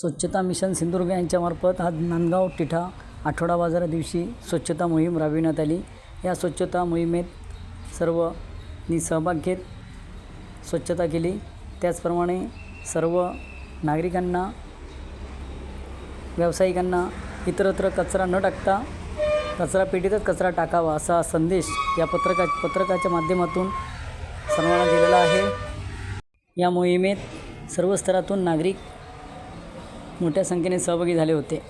स्वच्छता मिशन सिंधुदुर्ग यांच्यामार्फत आज नांदगाव तिठा आठवडा बाजारा दिवशी स्वच्छता मोहीम राबविण्यात आली। या स्वच्छता मोहिमेत सर्वांनी सहभाग घेत स्वच्छता केली। त्याचप्रमाणे सर्व नागरिकांना, व्यावसायिकांना इतरत्र कचरा न टाकता कचरा पेटीतच कचरा टाकावा असा संदेश या पत्रकाच्या माध्यमातून सर्वांना दिलेला आहे। या मोहिमेत सर्व स्तरातून नागरिक मोठ्या संख्येने सहभागी झाले होते।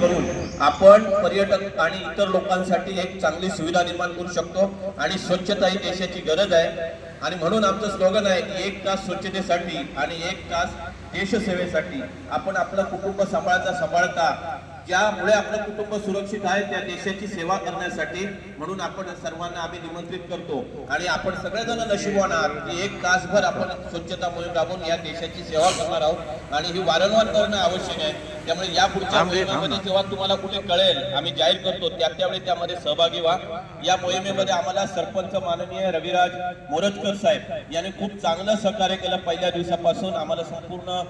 करून आपण पर्यटक आणि इतर लोकांसाठी एक चांगली सुविधा निर्माण करू शकतो आणि स्वच्छता ही देशाची गरज आहे। आणि म्हणून आमचं स्लोगन आहे की 1 तास स्वच्छतेसाठी आणि 1 तास देशसेवेसाठी। आपण आपलं कुटुंब सांभाळता ज्यामुळे आपलं कुटुंब सुरक्षित आहे त्या देशाची सेवा करण्यासाठी। म्हणून आपण सर्वांना आम्ही निमंत्रित करतो आणि आपण सगळेजण नशीबवान आहात की 1 तासभर आपण स्वच्छता मोहीम राबवून या देशाची सेवा करणार आहोत आणि ही वारंवार करणं आवश्यक आहे। त्यामुळे या पुढच्या मोहिमेमध्ये जेव्हा तुम्हाला कुठे कळेल आम्ही जाहीर करतो त्यावेळी त्यामध्ये सहभागी व्हा। या मोहिमेमध्ये आम्हाला सरपंच माननीय रविराज मोरजकर साहेब यांनी खूप चांगलं सहकार्य केलं। पहिल्या दिवसापासून आम्हाला संपूर्ण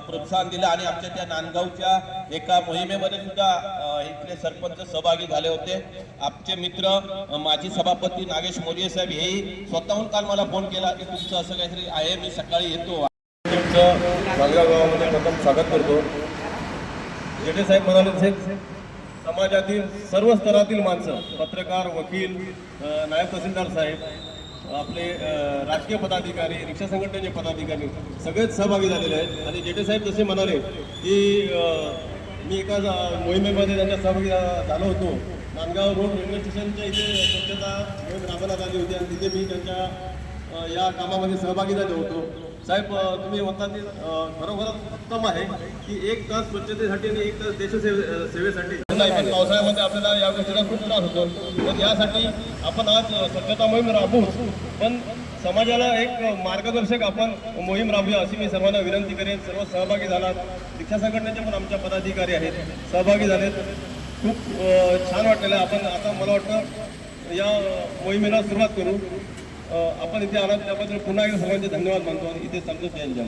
प्रोत्साहन दिलं आणि आमच्या त्या नांदगावच्या एका मोहिमेमध्ये सुद्धा इथले सरपंच सहभागी झाले होते। आमचे मित्र माजी सभापती नागेश मोरिये साहेब हेही स्वतःहून काल मला फोन केला की तुमचं असं काहीतरी आहे, मी सकाळी येतो। तुमचं नांदगाव गावामध्ये प्रथम स्वागत करतो। जेठे साहेब म्हणाले समाजातील सर्व स्तरातील माणसं, पत्रकार, वकील, नायब तहसीलदार साहेब, आपले राजकीय पदाधिकारी, रिक्षा संघटनेचे पदाधिकारी सगळेच सहभागी झालेले आहेत। आणि जेठे साहेब जसे म्हणाले की मी एका मोहिमेमध्ये त्यांच्या सहभागी झालो होतो। नांदगाव रोड रेल्वे स्टेशनच्या इथे स्वच्छता मोहीम राबवण्यात आली होती आणि तिथे मी त्यांच्या या कामामध्ये सहभागी झालो होतो। साहेब तुम्ही म्हणता ते खरोखरच उत्तम आहे की 1 तास स्वच्छतेसाठी आणि 1 तास देशसेवेसाठी। पावसाळ्यामध्ये आपल्याला या गोष्टीला खूप त्रास होतो, तर यासाठी आपण आज स्वच्छता मोहीम राबवू, पण समाजाला एक मार्गदर्शक आपण मोहीम राबवूया अशी मी सर्वांना विनंती करेन। सर्व सहभागी झालात, रिक्षा संघटनेचे पण आमच्या पदाधिकारी आहेत, सहभागी झालेत, खूप छान वाटलेलं आहे। आपण आता मला वाटतं या मोहिमेला सुरुवात करू। आपण इथे आलात त्याबद्दल पुन्हा एकदा सर्वांचे धन्यवाद मानतो आणि इथे संतोष यांच्या